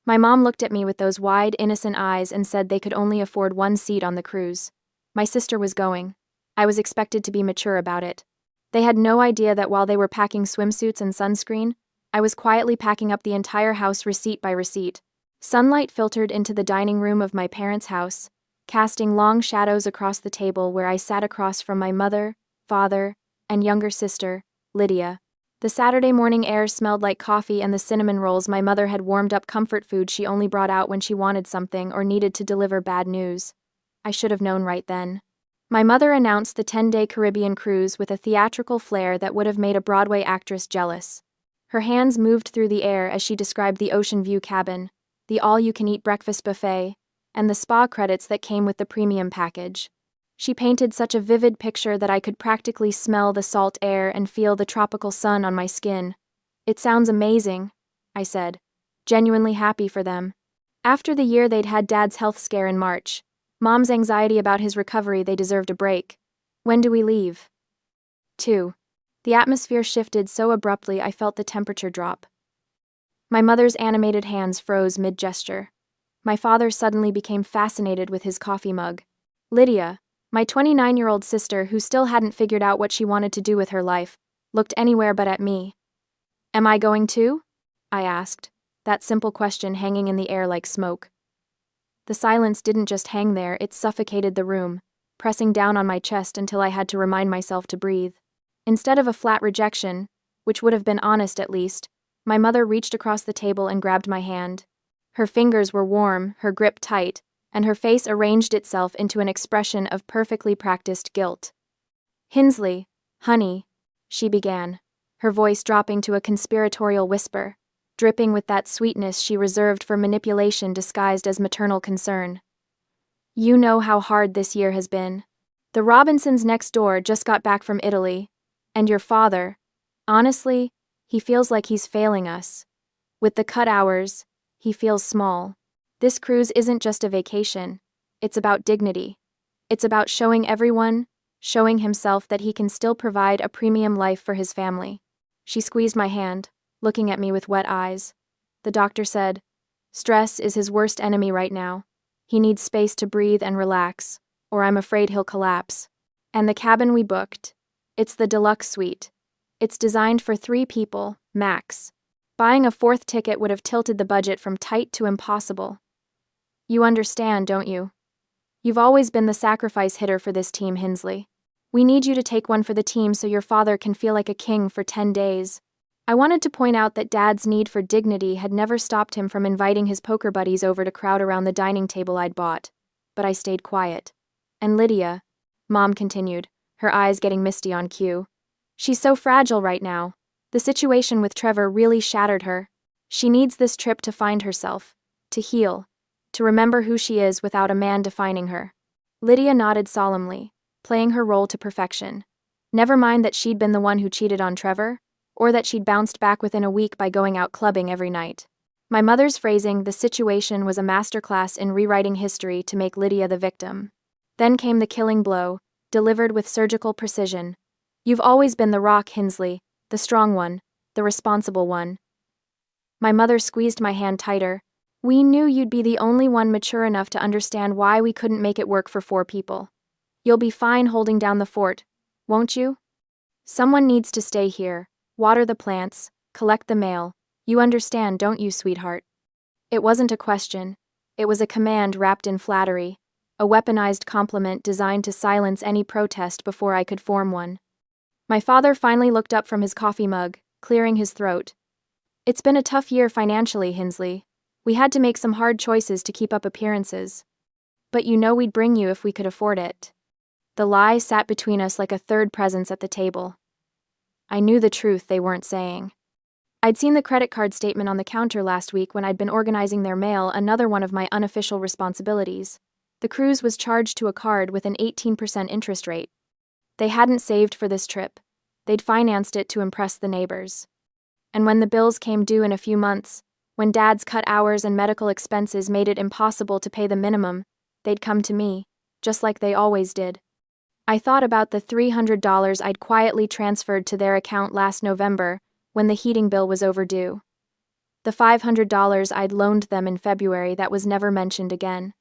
My mom looked at me with those wide, innocent eyes and said they could only afford one seat on the cruise. My sister was going. I was expected to be mature about it. They had no idea that while they were packing swimsuits and sunscreen, I was quietly packing up the entire house receipt by receipt. Sunlight filtered into the dining room of my parents' house, casting long shadows across the table where I sat across from my mother, father, and younger sister, Lydia. The Saturday morning air smelled like coffee and the cinnamon rolls my mother had warmed up, comfort food she only brought out when she wanted something or needed to deliver bad news. I should have known right then. My mother announced the 10-day Caribbean cruise with a theatrical flair that would have made a Broadway actress jealous. Her hands moved through the air as she described the ocean view cabin, the all-you-can-eat breakfast buffet, and the spa credits that came with the premium package. She painted such a vivid picture that I could practically smell the salt air and feel the tropical sun on my skin. "It sounds amazing," I said, genuinely happy for them. After the year they'd had Dad's health scare in March, Mom's anxiety about his recovery, they deserved a break. "When do we leave?" 2. The atmosphere shifted so abruptly I felt the temperature drop. My mother's animated hands froze mid-gesture. My father suddenly became fascinated with his coffee mug. Lydia, my 29-year-old sister who still hadn't figured out what she wanted to do with her life, looked anywhere but at me. "Am I going too?" I asked, that simple question hanging in the air like smoke. The silence didn't just hang there, it suffocated the room, pressing down on my chest until I had to remind myself to breathe. Instead of a flat rejection, which would have been honest at least, my mother reached across the table and grabbed my hand. Her fingers were warm, her grip tight, and her face arranged itself into an expression of perfectly practiced guilt. "Hinsley, honey," she began, her voice dropping to a conspiratorial whisper, dripping with that sweetness she reserved for manipulation disguised as maternal concern. "You know how hard this year has been. The Robinsons next door just got back from Italy, and your father, honestly, he feels like he's failing us. With the cut hours, he feels small. This cruise isn't just a vacation. It's about dignity. It's about showing everyone, showing himself that he can still provide a premium life for his family." She squeezed my hand, looking at me with wet eyes. "The doctor said, stress is his worst enemy right now. He needs space to breathe and relax, or I'm afraid he'll collapse. And the cabin we booked, it's the deluxe suite. It's designed for 3 people, max. Buying a 4th ticket would have tilted the budget from tight to impossible. You understand, don't you? You've always been the sacrifice hitter for this team, Hinsley. We need you to take one for the team so your father can feel like a king for 10 days. I wanted to point out that Dad's need for dignity had never stopped him from inviting his poker buddies over to crowd around the dining table I'd bought. But I stayed quiet. And Lydia, Mom continued, her eyes getting misty on cue. She's so fragile right now. The situation with Trevor really shattered her. She needs this trip to find herself, to heal, to remember who she is without a man defining her." Lydia nodded solemnly, playing her role to perfection. Never mind that she'd been the one who cheated on Trevor, or that she'd bounced back within a week by going out clubbing every night. My mother's phrasing, "the situation," was a masterclass in rewriting history to make Lydia the victim. Then came the killing blow, delivered with surgical precision. "You've always been the rock, Hinsley, the strong one, the responsible one." My mother squeezed my hand tighter. "We knew you'd be the only one mature enough to understand why we couldn't make it work for 4 people. You'll be fine holding down the fort, won't you? Someone needs to stay here, water the plants, collect the mail. You understand, don't you, sweetheart?" It wasn't a question. It was a command wrapped in flattery, a weaponized compliment designed to silence any protest before I could form one. My father finally looked up from his coffee mug, clearing his throat. "It's been a tough year financially, Hinsley. We had to make some hard choices to keep up appearances. But you know we'd bring you if we could afford it." The lie sat between us like a third presence at the table. I knew the truth they weren't saying. I'd seen the credit card statement on the counter last week when I'd been organizing their mail, another one of my unofficial responsibilities. The cruise was charged to a card with an 18% interest rate. They hadn't saved for this trip. They'd financed it to impress the neighbors. And when the bills came due in a few months, when Dad's cut hours and medical expenses made it impossible to pay the minimum, they'd come to me, just like they always did. I thought about the $300 I'd quietly transferred to their account last November when the heating bill was overdue. The $500 I'd loaned them in February that was never mentioned again.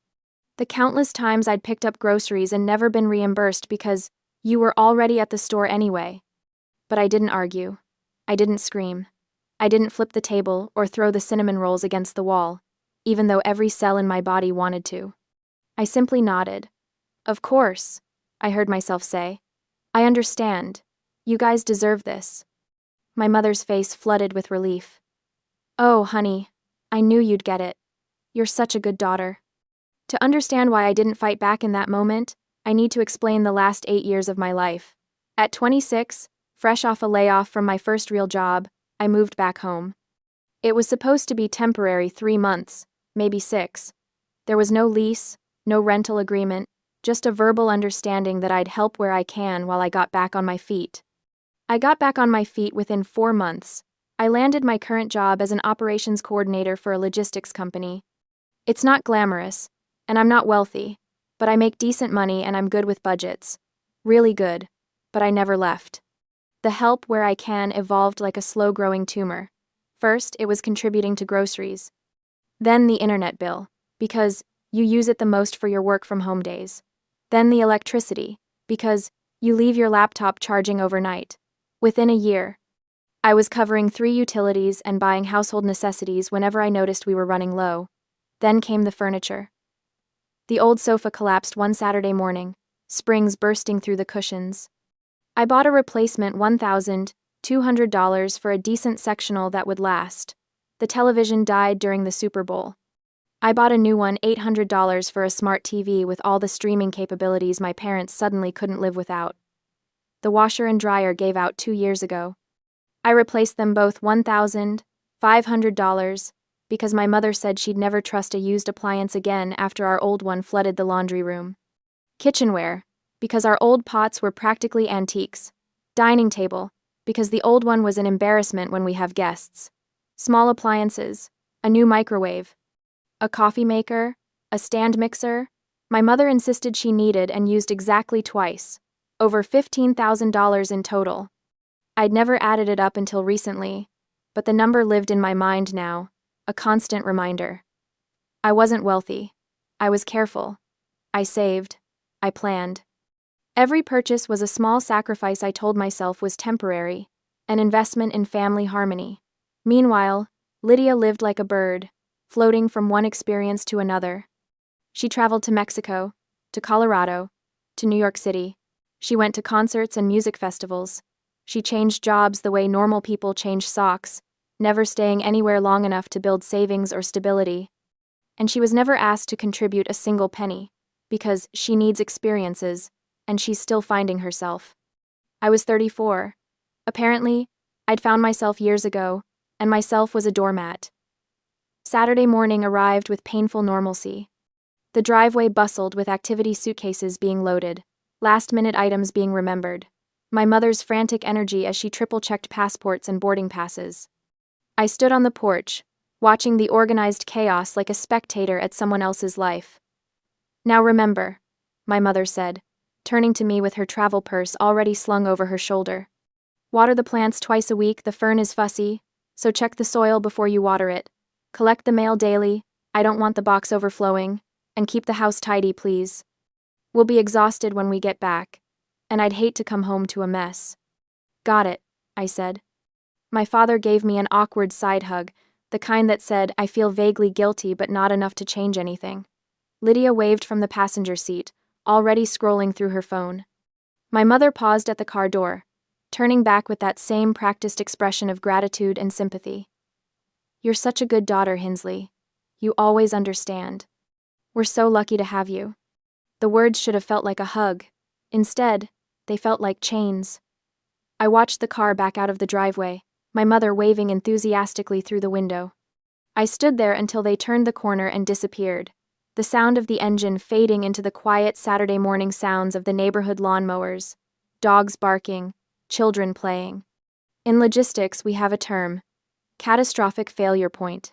The countless times I'd picked up groceries and never been reimbursed because you were already at the store anyway. But I didn't argue. I didn't scream. I didn't flip the table or throw the cinnamon rolls against the wall, even though every cell in my body wanted to. I simply nodded. Of course, I heard myself say. I understand. You guys deserve this. My mother's face flooded with relief. Oh, honey, I knew you'd get it. You're such a good daughter. To understand why I didn't fight back in that moment, I need to explain the last 8 years of my life. At 26, fresh off a layoff from my first real job, I moved back home. It was supposed to be temporary 3 months, maybe 6. There was no lease, no rental agreement, just a verbal understanding that I'd help where I can while I got back on my feet. I got back on my feet within 4 months. I landed my current job as an operations coordinator for a logistics company. It's not glamorous, and I'm not wealthy, but I make decent money and I'm good with budgets. Really good, but I never left. The help where I can evolved like a slow-growing tumor. First, it was contributing to groceries. Then the internet bill, because you use it the most for your work-from-home days. Then the electricity, because you leave your laptop charging overnight. Within a year, I was covering 3 utilities and buying household necessities whenever I noticed we were running low. Then came the furniture. The old sofa collapsed one Saturday morning, springs bursting through the cushions. I bought a replacement $1,200 for a decent sectional that would last. The television died during the Super Bowl. I bought a new one $800 for a smart TV with all the streaming capabilities my parents suddenly couldn't live without. The washer and dryer gave out 2 years ago. I replaced them both $1,500 because my mother said she'd never trust a used appliance again after our old one flooded the laundry room. Kitchenware, because our old pots were practically antiques. Dining table, because the old one was an embarrassment when we have guests. Small appliances, a new microwave, a coffee maker, a stand mixer. My mother insisted she needed and used exactly twice. Over $15,000 in total. I'd never added it up until recently, but the number lived in my mind now, a constant reminder. I wasn't wealthy. I was careful. I saved. I planned. Every purchase was a small sacrifice I told myself was temporary, an investment in family harmony. Meanwhile, Lydia lived like a bird, floating from one experience to another. She traveled to Mexico, to Colorado, to New York City. She went to concerts and music festivals. She changed jobs the way normal people change socks, never staying anywhere long enough to build savings or stability. And she was never asked to contribute a single penny, because she needs experiences, and she's still finding herself. I was 34. Apparently, I'd found myself years ago, and myself was a doormat. Saturday morning arrived with painful normalcy. The driveway bustled with activity suitcases being loaded, last-minute items being remembered. My mother's frantic energy as she triple-checked passports and boarding passes. I stood on the porch, watching the organized chaos like a spectator at someone else's life. Now remember, my mother said, turning to me with her travel purse already slung over her shoulder. Water the plants twice a week, the fern is fussy, so check the soil before you water it. Collect the mail daily, I don't want the box overflowing, and keep the house tidy, please. We'll be exhausted when we get back, and I'd hate to come home to a mess. Got it, I said. My father gave me an awkward side hug, the kind that said, I feel vaguely guilty but not enough to change anything. Lydia waved from the passenger seat, already scrolling through her phone. My mother paused at the car door, turning back with that same practiced expression of gratitude and sympathy. You're such a good daughter, Hinsley. You always understand. We're so lucky to have you. The words should have felt like a hug. Instead, they felt like chains. I watched the car back out of the driveway, my mother waving enthusiastically through the window. I stood there until they turned the corner and disappeared, the sound of the engine fading into the quiet Saturday morning sounds of the neighborhood lawnmowers, dogs barking, children playing. In logistics, we have a term: catastrophic failure point.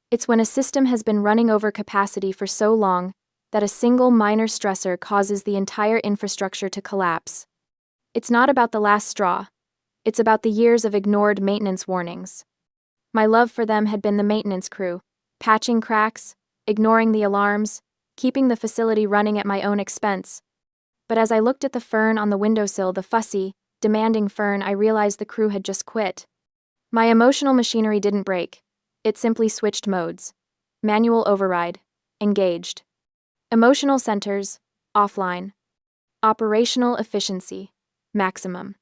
It's when a system has been running over capacity for so long that a single minor stressor causes the entire infrastructure to collapse. It's not about the last straw. It's about the years of ignored maintenance warnings. My love for them had been the maintenance crew, patching cracks, ignoring the alarms, keeping the facility running at my own expense. But as I looked at the fern on the windowsill, the fussy, demanding fern, I realized the crew had just quit. My emotional machinery didn't break. It simply switched modes. Manual override. Engaged. Emotional centers. Offline. Operational efficiency. Maximum.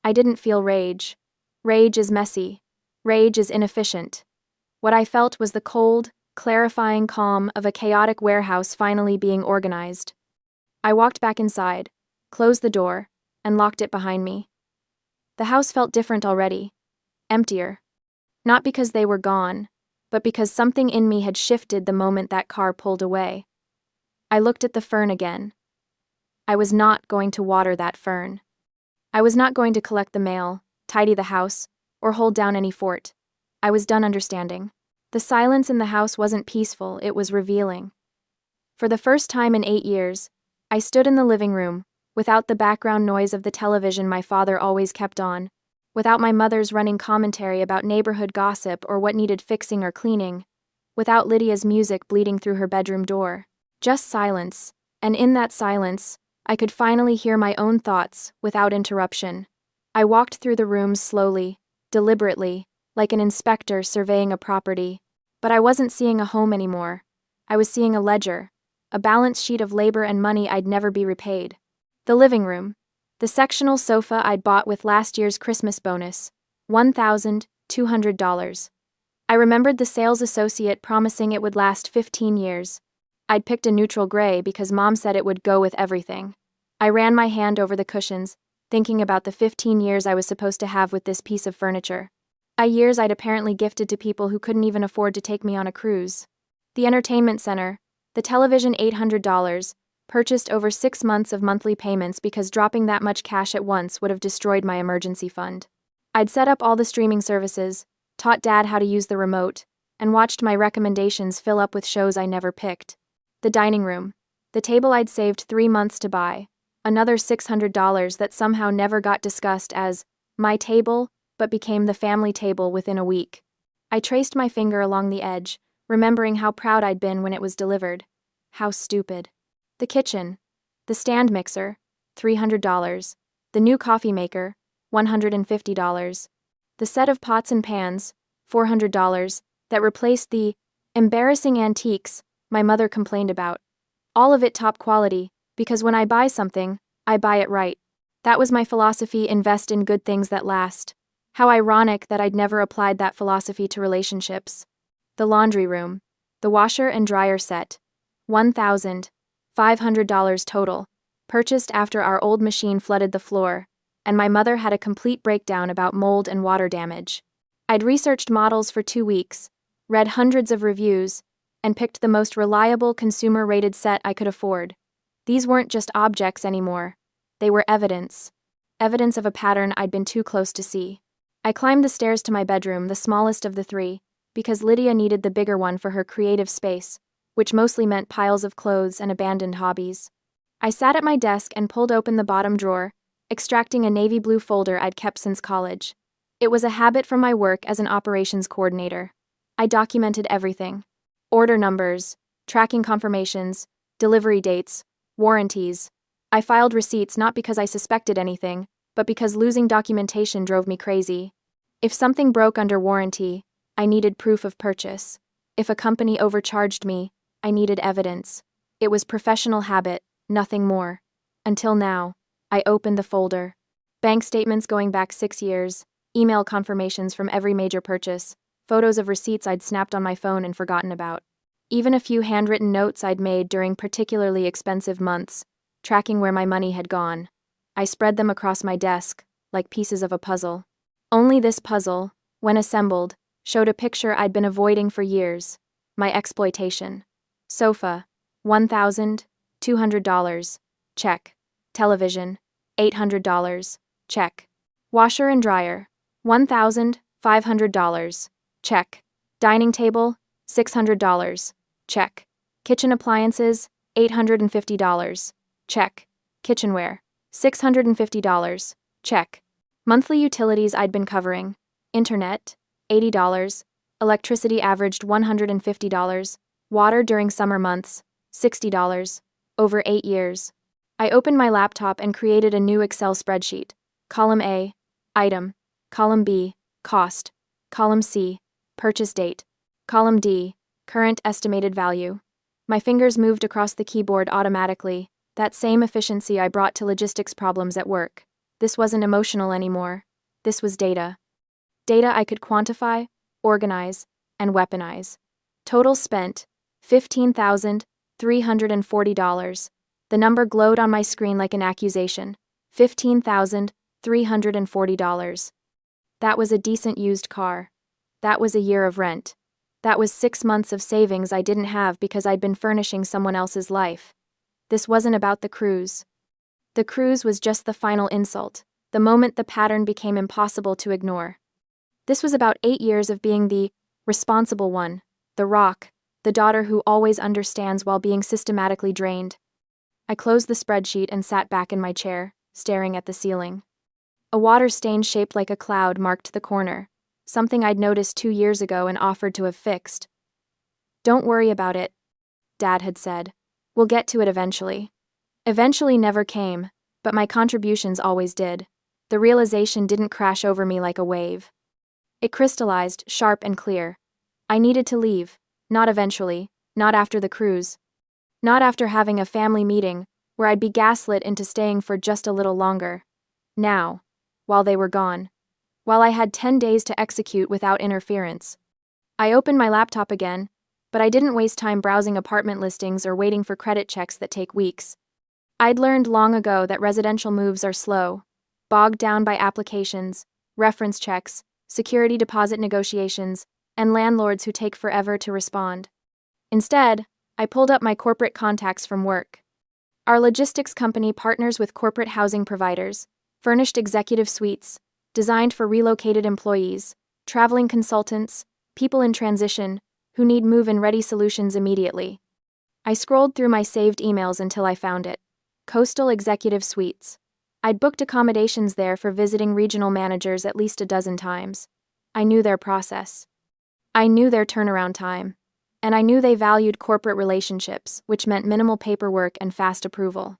I didn't feel rage. Rage is messy. Rage is inefficient. What I felt was the cold, clarifying calm of a chaotic warehouse finally being organized. I walked back inside, closed the door, and locked it behind me. The house felt different already. Emptier. Not because they were gone, but because something in me had shifted the moment that car pulled away. I looked at the fern again. I was not going to water that fern. I was not going to collect the mail, tidy the house, or hold down any fort. I was done understanding. The silence in the house wasn't peaceful, it was revealing. For the first time in 8 years, I stood in the living room, without the background noise of the television my father always kept on, without my mother's running commentary about neighborhood gossip or what needed fixing or cleaning, without Lydia's music bleeding through her bedroom door. Just silence, and in that silence, I could finally hear my own thoughts without interruption. I walked through the rooms slowly, deliberately, like an inspector surveying a property. But I wasn't seeing a home anymore. I was seeing a ledger, a balance sheet of labor and money I'd never be repaid. The living room. The sectional sofa I'd bought with last year's Christmas bonus, $1,200. I remembered the sales associate promising it would last 15 years. I'd picked a neutral gray because Mom said it would go with everything. I ran my hand over the cushions, thinking about the 15 years I was supposed to have with this piece of furniture. Years I'd apparently gifted to people who couldn't even afford to take me on a cruise. The entertainment center, the television $800, purchased over 6 months of monthly payments because dropping that much cash at once would have destroyed my emergency fund. I'd set up all the streaming services, taught Dad how to use the remote, and watched my recommendations fill up with shows I never picked. The dining room, the table I'd saved 3 months to buy, another $600 that somehow never got discussed as my table, but became the family table within a week. I traced my finger along the edge, remembering how proud I'd been when it was delivered. How stupid. The kitchen. The stand mixer, $300. The new coffee maker, $150. The set of pots and pans, $400, that replaced the embarrassing antiques my mother complained about. All of it top quality, because when I buy something, I buy it right. That was my philosophy: invest in good things that last. How ironic that I'd never applied that philosophy to relationships. The laundry room. The washer and dryer set. $1,500 total. Purchased after our old machine flooded the floor, and my mother had a complete breakdown about mold and water damage. I'd researched models for 2 weeks, read hundreds of reviews, and picked the most reliable consumer-rated set I could afford. These weren't just objects anymore. They were evidence. Evidence of a pattern I'd been too close to see. I climbed the stairs to my bedroom, the smallest of the 3, because Lydia needed the bigger one for her creative space, which mostly meant piles of clothes and abandoned hobbies. I sat at my desk and pulled open the bottom drawer, extracting a navy blue folder I'd kept since college. It was a habit from my work as an operations coordinator. I documented everything. Order numbers, tracking confirmations, delivery dates, warranties. I filed receipts not because I suspected anything, but because losing documentation drove me crazy. If something broke under warranty, I needed proof of purchase. If a company overcharged me, I needed evidence. It was professional habit, nothing more. Until now, I opened the folder. Bank statements going back 6 years, email confirmations from every major purchase, photos of receipts I'd snapped on my phone and forgotten about. Even a few handwritten notes I'd made during particularly expensive months, tracking where my money had gone. I spread them across my desk, like pieces of a puzzle. Only this puzzle, when assembled, showed a picture I'd been avoiding for years: my exploitation. Sofa, $1,200, check. Television, $800, check. Washer and dryer, $1,500, check. Dining table, $600, check. Kitchen appliances, $850, check. Kitchenware, $650, check. Monthly utilities I'd been covering: internet, $80, Electricity averaged $150, water during summer months, $60, over 8 years. I opened my laptop and created a new Excel spreadsheet. Column A, item. Column B, cost. Column C, purchase date. Column D, current estimated value. My fingers moved across the keyboard automatically, that same efficiency I brought to logistics problems at work. This wasn't emotional anymore. This was data. Data I could quantify, organize, and weaponize. Total spent, $15,340. The number glowed on my screen like an accusation. $15,340. That was a decent used car. That was a year of rent. That was 6 months of savings I didn't have because I'd been furnishing someone else's life. This wasn't about the cruise. The cruise was just the final insult, the moment the pattern became impossible to ignore. This was about 8 years of being the responsible one, the rock, the daughter who always understands while being systematically drained. I closed the spreadsheet and sat back in my chair, staring at the ceiling. A water stain shaped like a cloud marked the corner, something I'd noticed 2 years ago and offered to have fixed. "Don't worry about it," Dad had said. "We'll get to it eventually." Eventually never came, but my contributions always did. The realization didn't crash over me like a wave. It crystallized, sharp and clear. I needed to leave, not eventually, not after the cruise. Not after having a family meeting, where I'd be gaslit into staying for just a little longer. Now, while they were gone. While I had 10 days to execute without interference. I opened my laptop again, but I didn't waste time browsing apartment listings or waiting for credit checks that take weeks. I'd learned long ago that residential moves are slow, bogged down by applications, reference checks, security deposit negotiations, and landlords who take forever to respond. Instead, I pulled up my corporate contacts from work. Our logistics company partners with corporate housing providers, furnished executive suites, designed for relocated employees, traveling consultants, people in transition, who need move-in-ready solutions immediately. I scrolled through my saved emails until I found it. Coastal Executive Suites. I'd booked accommodations there for visiting regional managers at least a dozen times. I knew their process. I knew their turnaround time. And I knew they valued corporate relationships, which meant minimal paperwork and fast approval.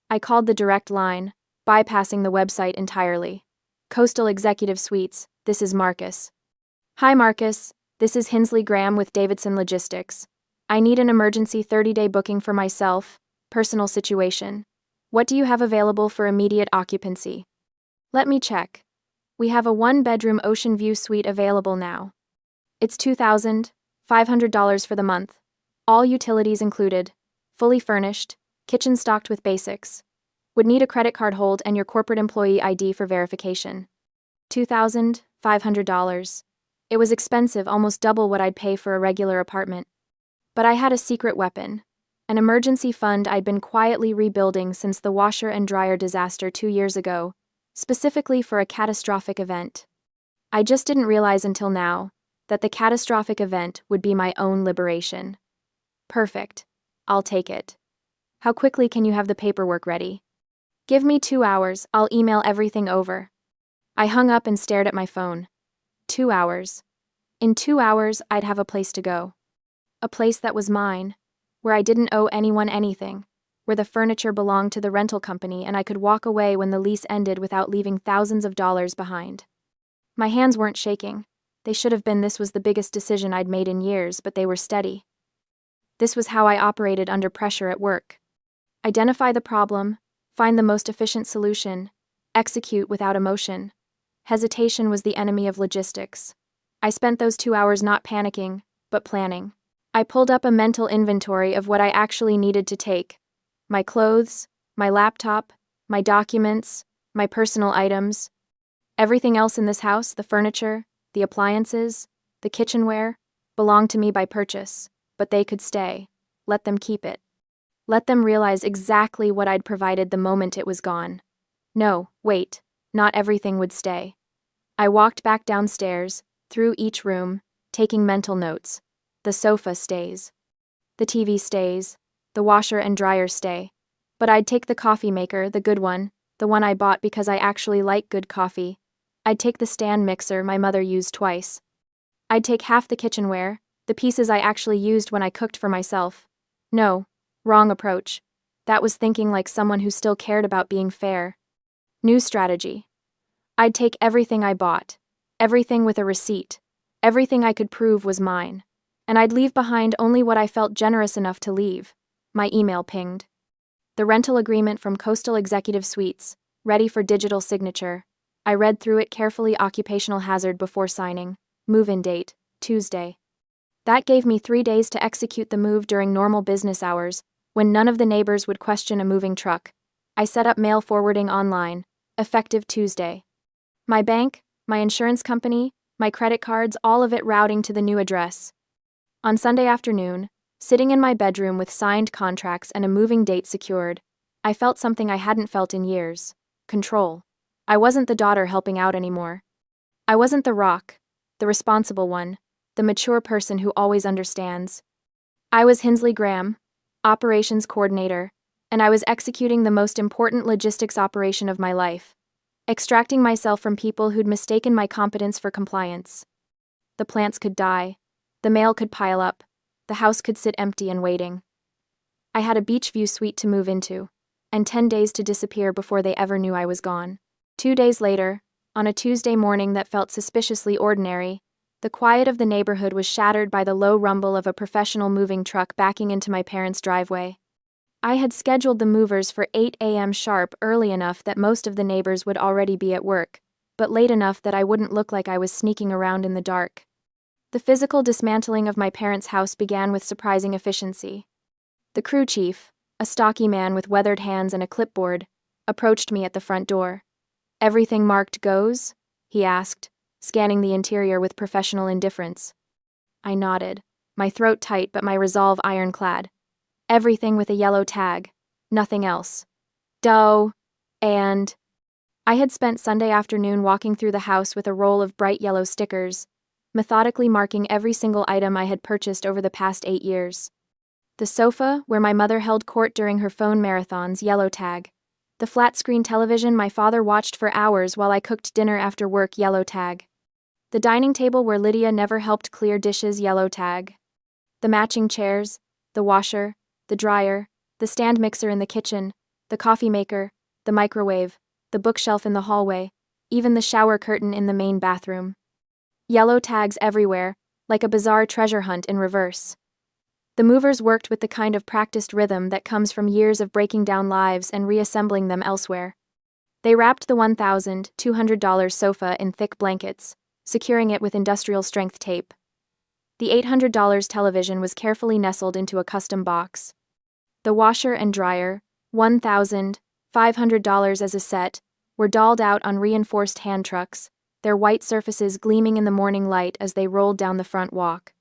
I called the direct line, bypassing the website entirely. Coastal Executive Suites, this is Marcus. Hi Marcus, this is Hinsley Graham with Davidson Logistics. I need an emergency 30-day booking for myself, personal situation. What do you have available for immediate occupancy? Let me check. We have a 1-bedroom ocean view suite available now. It's $2,500 for the month. All utilities included. Fully furnished, kitchen stocked with basics. Would need a credit card hold and your corporate employee ID for verification. $2,500. It was expensive, almost double what I'd pay for a regular apartment. But I had a secret weapon. An emergency fund I'd been quietly rebuilding since the washer and dryer disaster 2 years ago, specifically for a catastrophic event. I just didn't realize until now that the catastrophic event would be my own liberation. Perfect. I'll take it. How quickly can you have the paperwork ready? Give me 2 hours, I'll email everything over. I hung up and stared at my phone. 2 hours. In 2 hours, I'd have a place to go. A place that was mine, where I didn't owe anyone anything, where the furniture belonged to the rental company and I could walk away when the lease ended without leaving thousands of dollars behind. My hands weren't shaking. They should have been. This was the biggest decision I'd made in years, but they were steady. This was how I operated under pressure at work. Identify the problem, find the most efficient solution, execute without emotion. Hesitation was the enemy of logistics. I spent those 2 hours not panicking, but planning. I pulled up a mental inventory of what I actually needed to take. My clothes, my laptop, my documents, my personal items. Everything else in this house, the furniture, the appliances, the kitchenware, belonged to me by purchase, but they could stay. Let them keep it. Let them realize exactly what I'd provided the moment it was gone. No, wait, not everything would stay. I walked back downstairs, through each room, taking mental notes. The sofa stays. The TV stays. The washer and dryer stay. But I'd take the coffee maker, the good one, the one I bought because I actually like good coffee. I'd take the stand mixer my mother used twice. I'd take half the kitchenware, the pieces I actually used when I cooked for myself. No, wrong approach. That was thinking like someone who still cared about being fair. New strategy. I'd take everything I bought, everything with a receipt, everything I could prove was mine, and I'd leave behind only what I felt generous enough to leave. My email pinged. The rental agreement from Coastal Executive Suites, ready for digital signature. I read through it carefully, occupational hazard before signing. Move-in date, Tuesday. That gave me 3 days to execute the move during normal business hours, when none of the neighbors would question a moving truck. I set up mail forwarding online, effective Tuesday. My bank, my insurance company, my credit cards, all of it routing to the new address. On Sunday afternoon, sitting in my bedroom with signed contracts and a moving date secured, I felt something I hadn't felt in years. Control. I wasn't the daughter helping out anymore. I wasn't the rock, the responsible one, the mature person who always understands. I was Hinsley Graham, operations coordinator, and I was executing the most important logistics operation of my life, extracting myself from people who'd mistaken my competence for compliance. The plants could die, the mail could pile up, the house could sit empty and waiting. I had a beach view suite to move into, and 10 days to disappear before they ever knew I was gone. 2 days later, on a Tuesday morning that felt suspiciously ordinary, the quiet of the neighborhood was shattered by the low rumble of a professional moving truck backing into my parents' driveway. I had scheduled the movers for 8 a.m. sharp, early enough that most of the neighbors would already be at work, but late enough that I wouldn't look like I was sneaking around in the dark. The physical dismantling of my parents' house began with surprising efficiency. The crew chief, a stocky man with weathered hands and a clipboard, approached me at the front door. "Everything marked goes?" he asked, scanning the interior with professional indifference. I nodded, my throat tight but my resolve ironclad. Everything with a yellow tag, nothing else. Dough, and... I had spent Sunday afternoon walking through the house with a roll of bright yellow stickers, methodically marking every single item I had purchased over the past 8 years. The sofa, where my mother held court during her phone marathons, yellow tag. The flat-screen television my father watched for hours while I cooked dinner after work, yellow tag. The dining table where Lydia never helped clear dishes, yellow tag. The matching chairs, the washer, the dryer, the stand mixer in the kitchen, the coffee maker, the microwave, the bookshelf in the hallway, even the shower curtain in the main bathroom. Yellow tags everywhere, like a bizarre treasure hunt in reverse. The movers worked with the kind of practiced rhythm that comes from years of breaking down lives and reassembling them elsewhere. They wrapped the $1,200 sofa in thick blankets, securing it with industrial-strength tape. The $800 television was carefully nestled into a custom box. The washer and dryer, $1,500 as a set, were dolled out on reinforced hand trucks, their white surfaces gleaming in the morning light as they rolled down the front walk.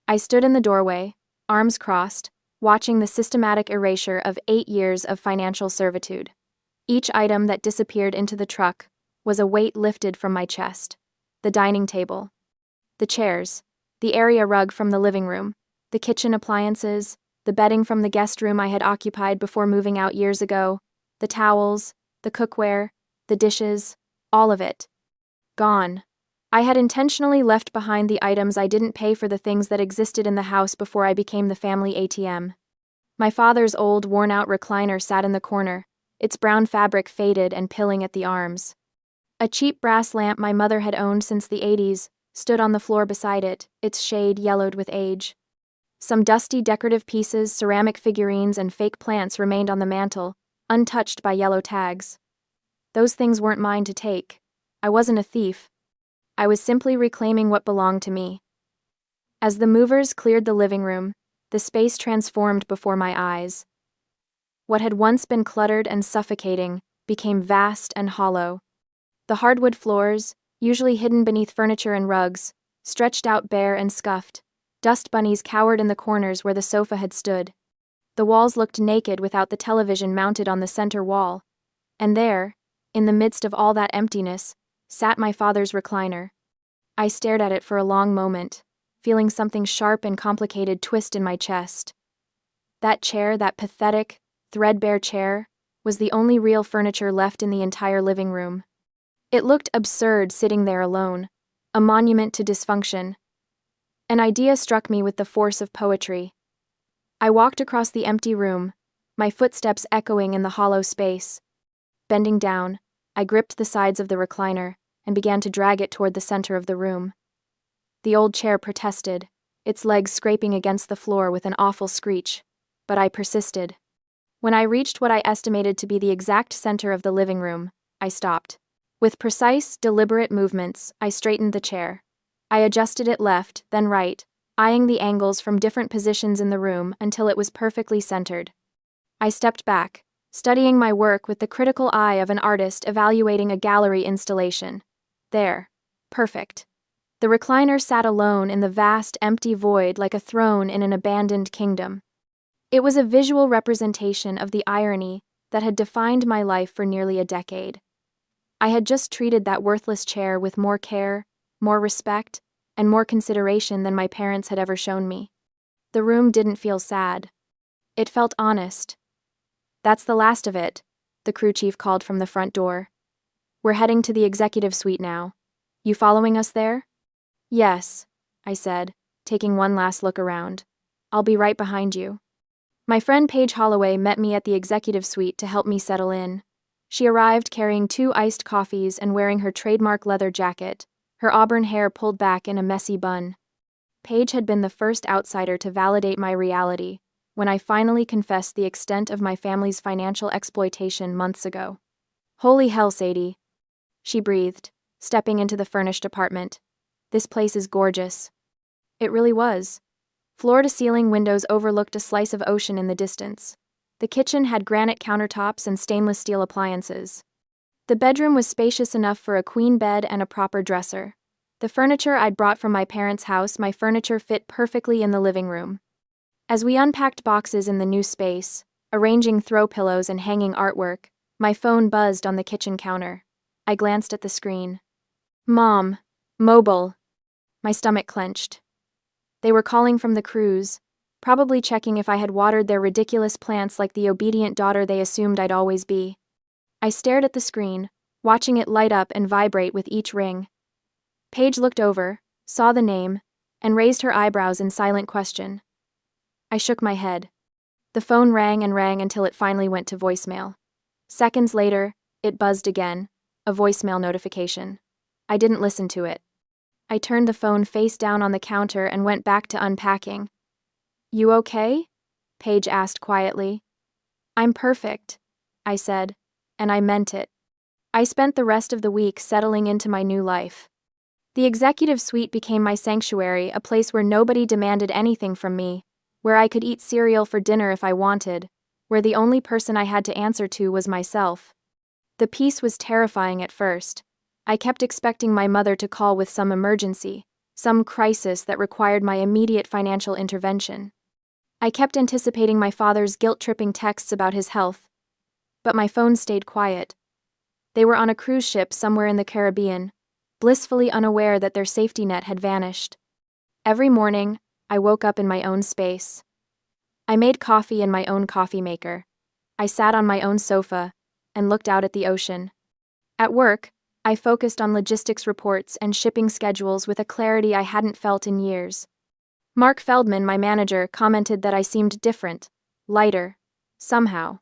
I stood in the doorway, arms crossed, watching the systematic erasure of 8 years of financial servitude. Each item that disappeared into the truck was a weight lifted from my chest. The dining table, the chairs, the area rug from the living room, the kitchen appliances, the bedding from the guest room I had occupied before moving out years ago, the towels, the cookware, the dishes, all of it. Gone. I had intentionally left behind the items I didn't pay for, the things that existed in the house before I became the family ATM. My father's old, worn-out recliner sat in the corner, its brown fabric faded and pilling at the arms. A cheap brass lamp my mother had owned since the 80s stood on the floor beside it, its shade yellowed with age. Some dusty decorative pieces, ceramic figurines, and fake plants remained on the mantel, untouched by yellow tags. Those things weren't mine to take. I wasn't a thief. I was simply reclaiming what belonged to me. As the movers cleared the living room, the space transformed before my eyes. What had once been cluttered and suffocating became vast and hollow. The hardwood floors, usually hidden beneath furniture and rugs, stretched out bare and scuffed. Dust bunnies cowered in the corners where the sofa had stood. The walls looked naked without the television mounted on the center wall. And there, in the midst of all that emptiness, sat my father's recliner. I stared at it for a long moment, feeling something sharp and complicated twist in my chest. That chair, that pathetic, threadbare chair, was the only real furniture left in the entire living room. It looked absurd sitting there alone, a monument to dysfunction, An idea struck me with the force of poetry. I walked across the empty room, my footsteps echoing in the hollow space. Bending down, I gripped the sides of the recliner and began to drag it toward the center of the room. The old chair protested, its legs scraping against the floor with an awful screech, but I persisted. When I reached what I estimated to be the exact center of the living room, I stopped. With precise, deliberate movements, I straightened the chair. I adjusted it left, then right, eyeing the angles from different positions in the room until it was perfectly centered. I stepped back, studying my work with the critical eye of an artist evaluating a gallery installation. There. Perfect. The recliner sat alone in the vast, empty void like a throne in an abandoned kingdom. It was a visual representation of the irony that had defined my life for nearly a decade. I had just treated that worthless chair with more care, more respect, and more consideration than my parents had ever shown me. The room didn't feel sad. It felt honest. "That's the last of it," the crew chief called from the front door. "We're heading to the executive suite now. You following us there?" "Yes," I said, taking one last look around. "I'll be right behind you." My friend Paige Holloway met me at the executive suite to help me settle in. She arrived carrying 2 iced coffees and wearing her trademark leather jacket, her auburn hair pulled back in a messy bun. Paige had been the first outsider to validate my reality when I finally confessed the extent of my family's financial exploitation months ago. "Holy hell, Sadie," she breathed, stepping into the furnished apartment. "This place is gorgeous." It really was. Floor-to-ceiling windows overlooked a slice of ocean in the distance. The kitchen had granite countertops and stainless steel appliances. The bedroom was spacious enough for a queen bed and a proper dresser. The furniture I'd brought from my parents' house, my furniture fit perfectly in the living room. As we unpacked boxes in the new space, arranging throw pillows and hanging artwork, my phone buzzed on the kitchen counter. I glanced at the screen. "Mom. Mobile." My stomach clenched. They were calling from the cruise, probably checking if I had watered their ridiculous plants like the obedient daughter they assumed I'd always be. I stared at the screen, watching it light up and vibrate with each ring. Paige looked over, saw the name, and raised her eyebrows in silent question. I shook my head. The phone rang and rang until it finally went to voicemail. Seconds later, it buzzed again, a voicemail notification. I didn't listen to it. I turned the phone face down on the counter and went back to unpacking. "You okay?" Paige asked quietly. "I'm perfect," I said, and I meant it. I spent the rest of the week settling into my new life. The executive suite became my sanctuary, a place where nobody demanded anything from me, where I could eat cereal for dinner if I wanted, where the only person I had to answer to was myself. The peace was terrifying at first. I kept expecting my mother to call with some emergency, some crisis that required my immediate financial intervention. I kept anticipating my father's guilt-tripping texts about his health, but my phone stayed quiet. They were on a cruise ship somewhere in the Caribbean, blissfully unaware that their safety net had vanished. Every morning, I woke up in my own space. I made coffee in my own coffee maker. I sat on my own sofa and looked out at the ocean. At work, I focused on logistics reports and shipping schedules with a clarity I hadn't felt in years. Mark Feldman, my manager, commented that I seemed different, lighter, somehow.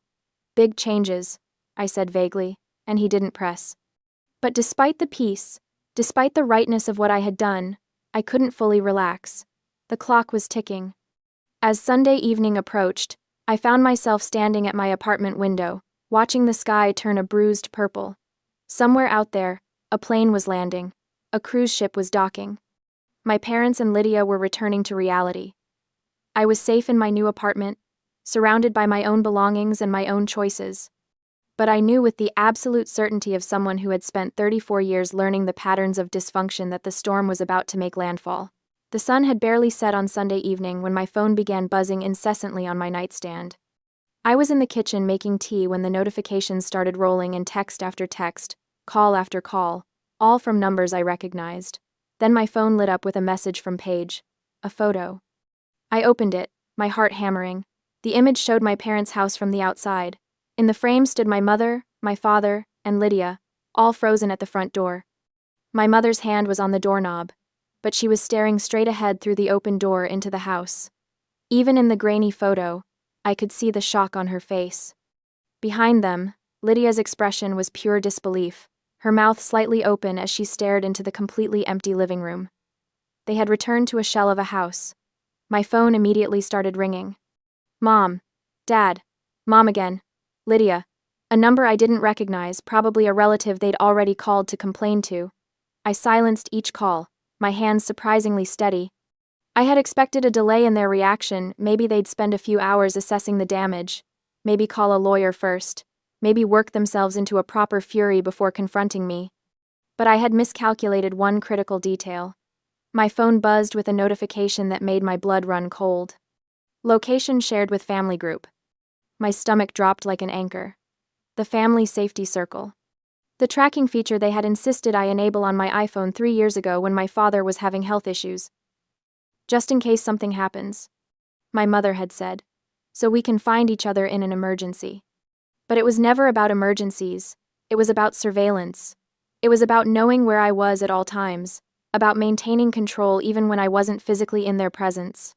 "Big changes," I said vaguely, and he didn't press. But despite the peace, despite the rightness of what I had done, I couldn't fully relax. The clock was ticking. As Sunday evening approached, I found myself standing at my apartment window, watching the sky turn a bruised purple. Somewhere out there, a plane was landing. A cruise ship was docking. My parents and Lydia were returning to reality. I was safe in my new apartment, surrounded by my own belongings and my own choices. But I knew with the absolute certainty of someone who had spent 34 years learning the patterns of dysfunction that the storm was about to make landfall. The sun had barely set on Sunday evening when my phone began buzzing incessantly on my nightstand. I was in the kitchen making tea when the notifications started rolling in text after text, call after call, all from numbers I recognized. Then my phone lit up with a message from Paige, a photo. I opened it, my heart hammering. The image showed my parents' house from the outside. In the frame stood my mother, my father, and Lydia, all frozen at the front door. My mother's hand was on the doorknob. but she was staring straight ahead through the open door into the house. Even in the grainy photo, I could see the shock on her face. Behind them, Lydia's expression was pure disbelief, her mouth slightly open as she stared into the completely empty living room. They had returned to a shell of a house. My phone immediately started ringing. Mom. Dad. Mom again. Lydia. A number I didn't recognize, probably a relative they'd already called to complain to. I silenced each call, my hands surprisingly steady. I had expected a delay in their reaction, maybe they'd spend a few hours assessing the damage, maybe call a lawyer first, maybe work themselves into a proper fury before confronting me. But I had miscalculated one critical detail. My phone buzzed with a notification that made my blood run cold. Location shared with family group. My stomach dropped like an anchor. The family safety circle. The tracking feature they had insisted I enable on my iPhone 3 years ago when my father was having health issues. Just in case something happens. My mother had said. So we can find each other in an emergency. But it was never about emergencies. It was about surveillance. It was about knowing where I was at all times, about maintaining control even when I wasn't physically in their presence.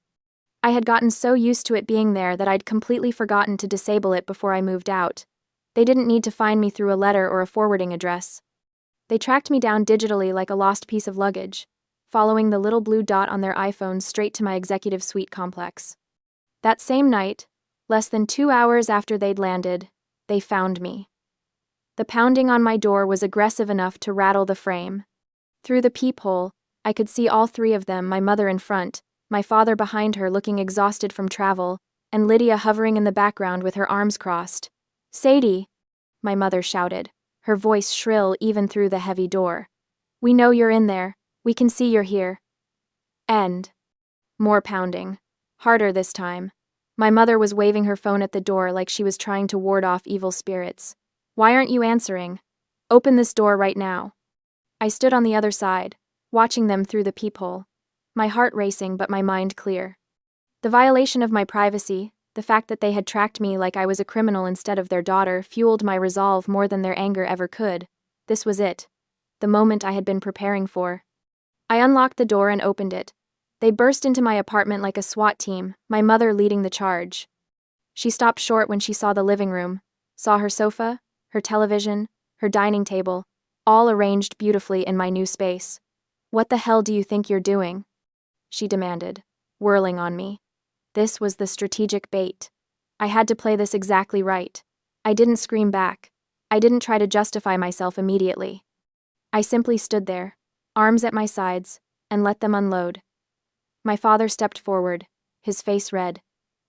I had gotten so used to it being there that I'd completely forgotten to disable it before I moved out. They didn't need to find me through a letter or a forwarding address. They tracked me down digitally like a lost piece of luggage, following the little blue dot on their iPhone straight to my executive suite complex. That same night, less than 2 hours after they'd landed, they found me. The pounding on my door was aggressive enough to rattle the frame. Through the peephole, I could see all three of them, my mother in front, my father behind her looking exhausted from travel, and Lydia hovering in the background with her arms crossed. Sadie, my mother shouted, her voice shrill even through the heavy door. We know you're in there. We can see you're here. End. More pounding. Harder this time. My mother was waving her phone at the door like she was trying to ward off evil spirits. Why aren't you answering? Open this door right now. I stood on the other side, watching them through the peephole, my heart racing but my mind clear. The violation of my privacy, the fact that they had tracked me like I was a criminal instead of their daughter, fueled my resolve more than their anger ever could. This was it. The moment I had been preparing for. I unlocked the door and opened it. They burst into my apartment like a SWAT team, my mother leading the charge. She stopped short when she saw the living room, saw her sofa, her television, her dining table, all arranged beautifully in my new space. What the hell do you think you're doing? She demanded, whirling on me. This was the strategic bait. I had to play this exactly right. I didn't scream back. I didn't try to justify myself immediately. I simply stood there, arms at my sides, and let them unload. My father stepped forward, his face red.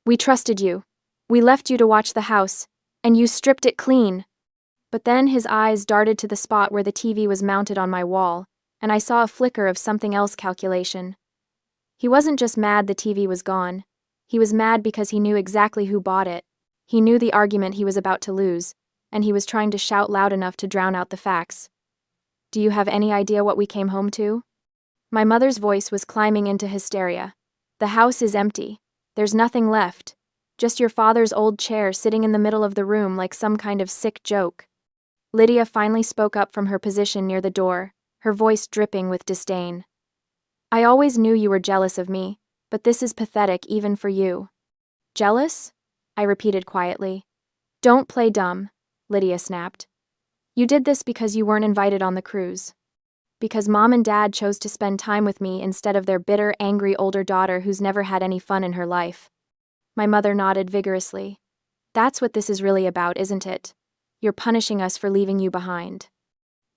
We trusted you. We left you to watch the house, and you stripped it clean. But then his eyes darted to the spot where the TV was mounted on my wall, and I saw a flicker of something else calculation. He wasn't just mad the TV was gone. He was mad because he knew exactly who bought it. He knew the argument he was about to lose, and he was trying to shout loud enough to drown out the facts. Do you have any idea what we came home to? My mother's voice was climbing into hysteria. The house is empty. There's nothing left. Just your father's old chair sitting in the middle of the room like some kind of sick joke. Lydia finally spoke up from her position near the door, her voice dripping with disdain. I always knew you were jealous of me, but this is pathetic even for you. Jealous? I repeated quietly. Don't play dumb, Lydia snapped. You did this because you weren't invited on the cruise. Because Mom and Dad chose to spend time with me instead of their bitter, angry older daughter who's never had any fun in her life. My mother nodded vigorously. That's what this is really about, isn't it? You're punishing us for leaving you behind.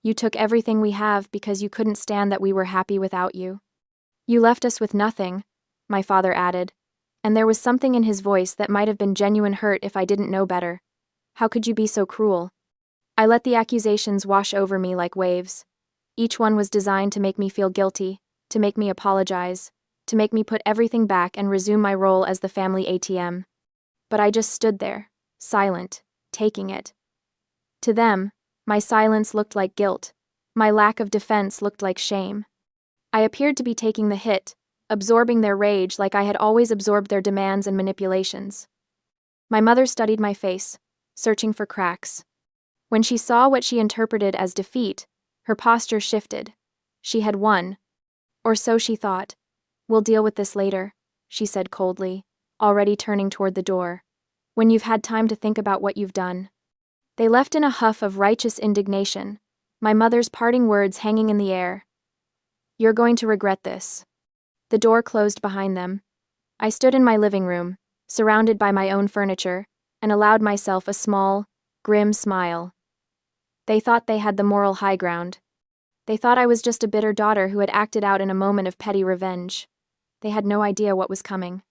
You took everything we have because you couldn't stand that we were happy without you. You left us with nothing, my father added, and there was something in his voice that might have been genuine hurt if I didn't know better. How could you be so cruel? I let the accusations wash over me like waves. Each one was designed to make me feel guilty, to make me apologize, to make me put everything back and resume my role as the family ATM. But I just stood there, silent, taking it. To them, my silence looked like guilt. My lack of defense looked like shame. I appeared to be taking the hit, absorbing their rage like I had always absorbed their demands and manipulations. My mother studied my face, searching for cracks. When she saw what she interpreted as defeat, her posture shifted. She had won. Or so she thought. We'll deal with this later, she said coldly, already turning toward the door. When you've had time to think about what you've done. They left in a huff of righteous indignation, my mother's parting words hanging in the air. You're going to regret this. The door closed behind them. I stood in my living room, surrounded by my own furniture, and allowed myself a small, grim smile. They thought they had the moral high ground. They thought I was just a bitter daughter who had acted out in a moment of petty revenge. They had no idea what was coming.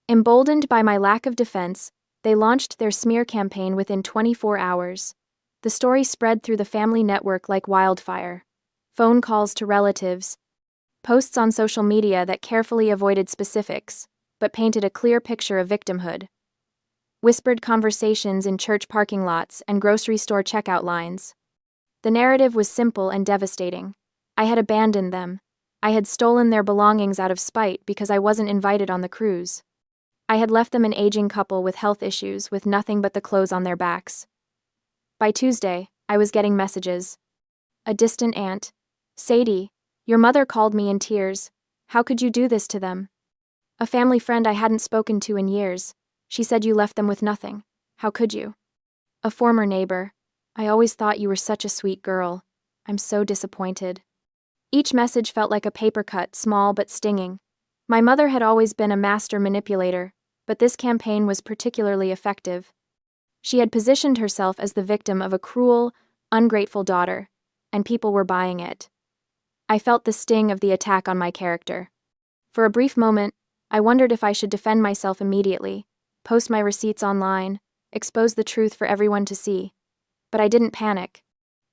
Emboldened by my lack of defense, they launched their smear campaign within 24 hours. The story spread through the family network like wildfire. Phone calls to relatives, posts on social media that carefully avoided specifics, but painted a clear picture of victimhood. Whispered conversations in church parking lots and grocery store checkout lines. The narrative was simple and devastating. I had abandoned them. I had stolen their belongings out of spite because I wasn't invited on the cruise. I had left them an aging couple with health issues with nothing but the clothes on their backs. By Tuesday, I was getting messages. A distant aunt. Sadie, your mother called me in tears. How could you do this to them? A family friend I hadn't spoken to in years. She said you left them with nothing. How could you? A former neighbor. I always thought you were such a sweet girl. I'm so disappointed. Each message felt like a paper cut, small but stinging. My mother had always been a master manipulator, but this campaign was particularly effective. She had positioned herself as the victim of a cruel, ungrateful daughter, and people were buying it. I felt the sting of the attack on my character. For a brief moment, I wondered if I should defend myself immediately, post my receipts online, expose the truth for everyone to see. But I didn't panic.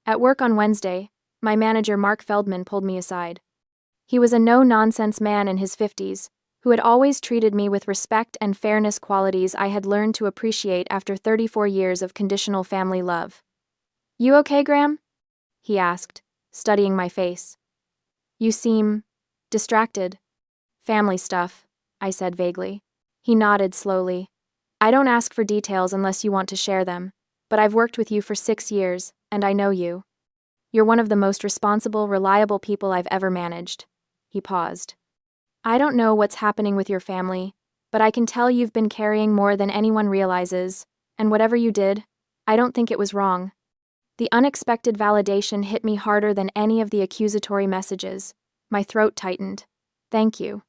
At work on Wednesday, my manager Mark Feldman pulled me aside. He was a no-nonsense man in his 50s, who had always treated me with respect and fairness, qualities I had learned to appreciate after 34 years of conditional family love. You okay, Graham? He asked, studying my face. You seem distracted. Family stuff, I said vaguely. He nodded slowly. I don't ask for details unless you want to share them, but I've worked with you for 6 years, and I know you. You're one of the most responsible, reliable people I've ever managed. He paused. I don't know what's happening with your family, but I can tell you've been carrying more than anyone realizes, and whatever you did, I don't think it was wrong. The unexpected validation hit me harder than any of the accusatory messages. My throat tightened. Thank you.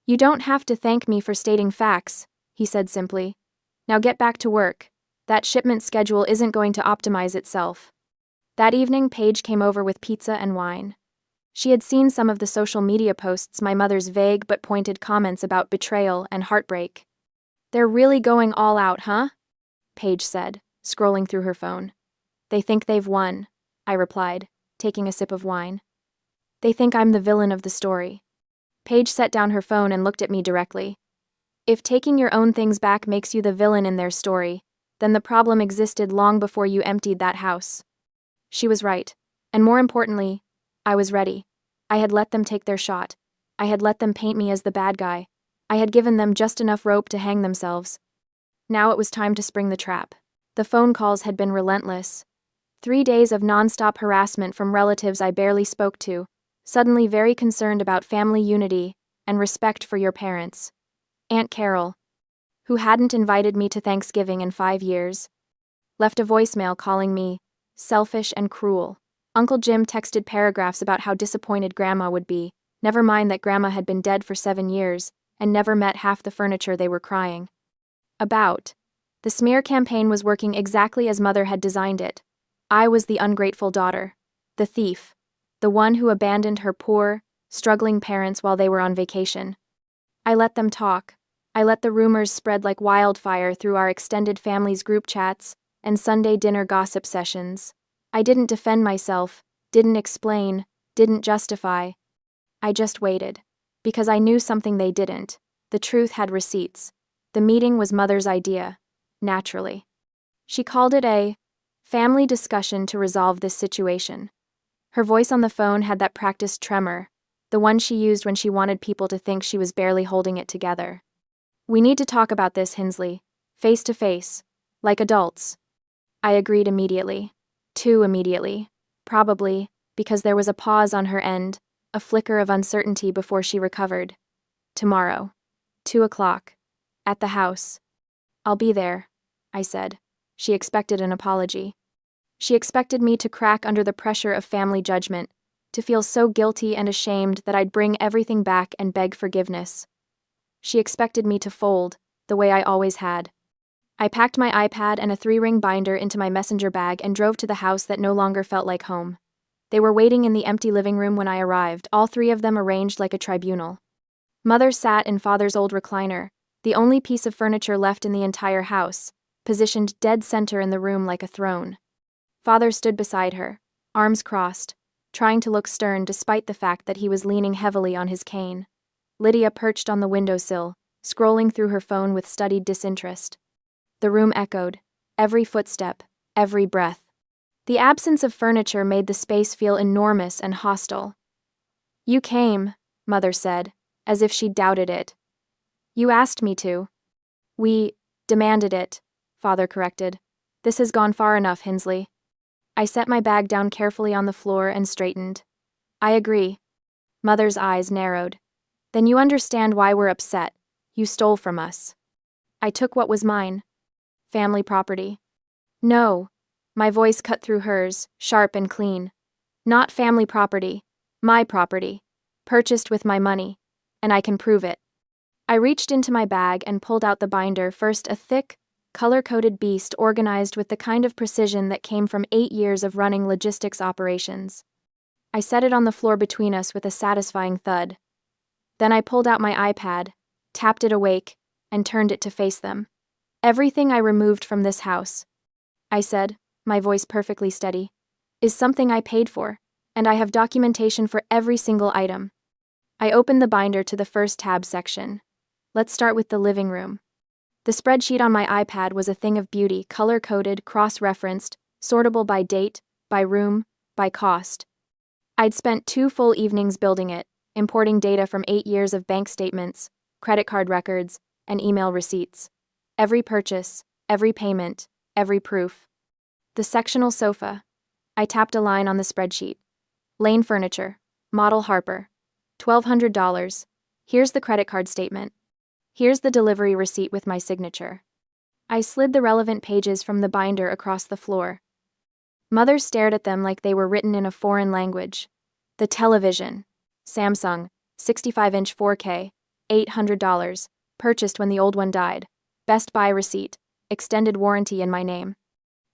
You don't have to thank me for stating facts, he said simply. Now get back to work. That shipment schedule isn't going to optimize itself. That evening, Paige came over with pizza and wine. She had seen some of the social media posts, my mother's vague but pointed comments about betrayal and heartbreak. They're really going all out, huh? Paige said, scrolling through her phone. They think they've won, I replied, taking a sip of wine. They think I'm the villain of the story. Paige set down her phone and looked at me directly. If taking your own things back makes you the villain in their story, then the problem existed long before you emptied that house. She was right, and more importantly, I was ready. I had let them take their shot. I had let them paint me as the bad guy. I had given them just enough rope to hang themselves. Now it was time to spring the trap. The phone calls had been relentless. 3 days of nonstop harassment from relatives I barely spoke to, suddenly very concerned about family unity and respect for your parents. Aunt Carol, who hadn't invited me to Thanksgiving in 5 years, left a voicemail calling me selfish and cruel. Uncle Jim texted paragraphs about how disappointed Grandma would be, never mind that Grandma had been dead for 7 years and never met half the furniture they were crying about. The smear campaign was working exactly as Mother had designed it. I was the ungrateful daughter, the thief, the one who abandoned her poor, struggling parents while they were on vacation. I let them talk. I let the rumors spread like wildfire through our extended family's group chats and Sunday dinner gossip sessions. I didn't defend myself, didn't explain, didn't justify. I just waited. Because I knew something they didn't. The truth had receipts. The meeting was Mother's idea, naturally. She called it a family discussion to resolve this situation. Her voice on the phone had that practiced tremor, the one she used when she wanted people to think she was barely holding it together. We need to talk about this, Hinsley. Face to face. Like adults. I agreed immediately. Too immediately. Probably, because there was a pause on her end, a flicker of uncertainty before she recovered. Tomorrow. 2 o'clock. At the house. I'll be there, I said. She expected an apology. She expected me to crack under the pressure of family judgment, to feel so guilty and ashamed that I'd bring everything back and beg forgiveness. She expected me to fold, the way I always had. I packed my iPad and a 3-ring binder into my messenger bag and drove to the house that no longer felt like home. They were waiting in the empty living room when I arrived, all 3 of them arranged like a tribunal. Mother sat in Father's old recliner, the only piece of furniture left in the entire house, positioned dead center in the room like a throne. Father stood beside her, arms crossed, trying to look stern despite the fact that he was leaning heavily on his cane. Lydia perched on the windowsill, scrolling through her phone with studied disinterest. The room echoed, every footstep, every breath. The absence of furniture made the space feel enormous and hostile. "You came," Mother said, as if she doubted it. "You asked me to." "We demanded it," Father corrected. "This has gone far enough, Hinsley." I set my bag down carefully on the floor and straightened. "I agree." Mother's eyes narrowed. "Then you understand why we're upset. You stole from us." "I took what was mine." "Family property." "No." My voice cut through hers, sharp and clean. "Not family property. My property. Purchased with my money. And I can prove it." I reached into my bag and pulled out the binder, first a thick, color-coded beast organized with the kind of precision that came from 8 years of running logistics operations. I set it on the floor between us with a satisfying thud. Then I pulled out my iPad, tapped it awake, and turned it to face them. "Everything I removed from this house," I said, my voice perfectly steady, "is something I paid for, and I have documentation for every single item." I opened the binder to the first tab section. Let's start with the living room. The spreadsheet on my iPad was a thing of beauty, color-coded, cross-referenced, sortable by date, by room, by cost. I'd spent 2 full evenings building it, importing data from 8 years of bank statements, credit card records, and email receipts. Every purchase, every payment, every proof. The sectional sofa. I tapped a line on the spreadsheet. Lane Furniture. Model Harper. $1,200. Here's the credit card statement. Here's the delivery receipt with my signature. I slid the relevant pages from the binder across the floor. Mother stared at them like they were written in a foreign language. The television. Samsung, 65-inch 4K, $800. Purchased when the old one died. Best Buy receipt. Extended warranty in my name.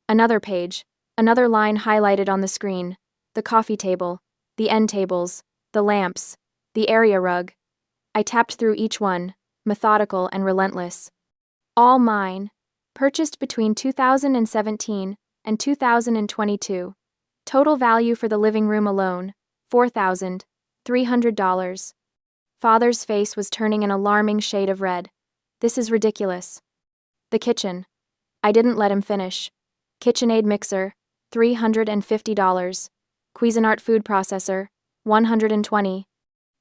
Another page. Another line highlighted on the screen. The coffee table. The end tables. The lamps. The area rug. I tapped through each one, methodical and relentless. All mine. Purchased between 2017 and 2022. Total value for the living room alone, $4,300. Father's face was turning an alarming shade of red. "This is ridiculous." The kitchen. I didn't let him finish. KitchenAid mixer, $350. Cuisinart food processor, $120.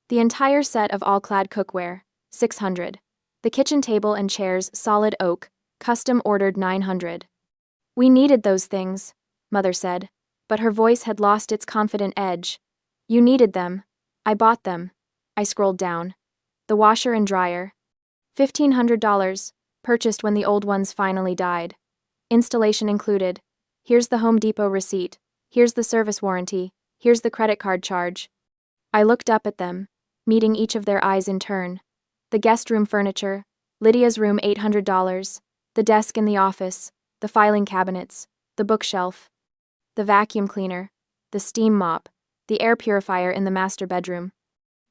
The entire set of all-clad cookware, $600. The kitchen table and chairs, solid oak, custom ordered, $900. "We needed those things," Mother said, but her voice had lost its confident edge. "You needed them. I bought them." I scrolled down. The washer and dryer. $1,500. Purchased when the old ones finally died. Installation included. Here's the Home Depot receipt. Here's the service warranty. Here's the credit card charge. I looked up at them, meeting each of their eyes in turn. The guest room furniture. Lydia's room, $800. The desk in the office. The filing cabinets. The bookshelf. The vacuum cleaner. The steam mop. The air purifier in the master bedroom.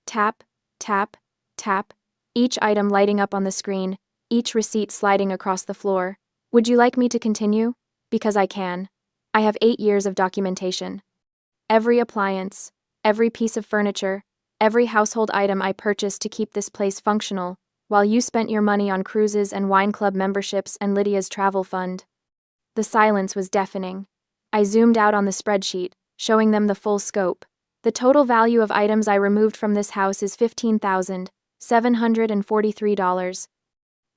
Tap, tap, tap. Each item lighting up on the screen. Each receipt sliding across the floor. "Would you like me to continue? Because I can. I have 8 years of documentation. Every appliance, every piece of furniture, every household item I purchased to keep this place functional, while you spent your money on cruises and wine club memberships and Lydia's travel fund." The silence was deafening. I zoomed out on the spreadsheet, showing them the full scope. The total value of items I removed from this house is $15,743.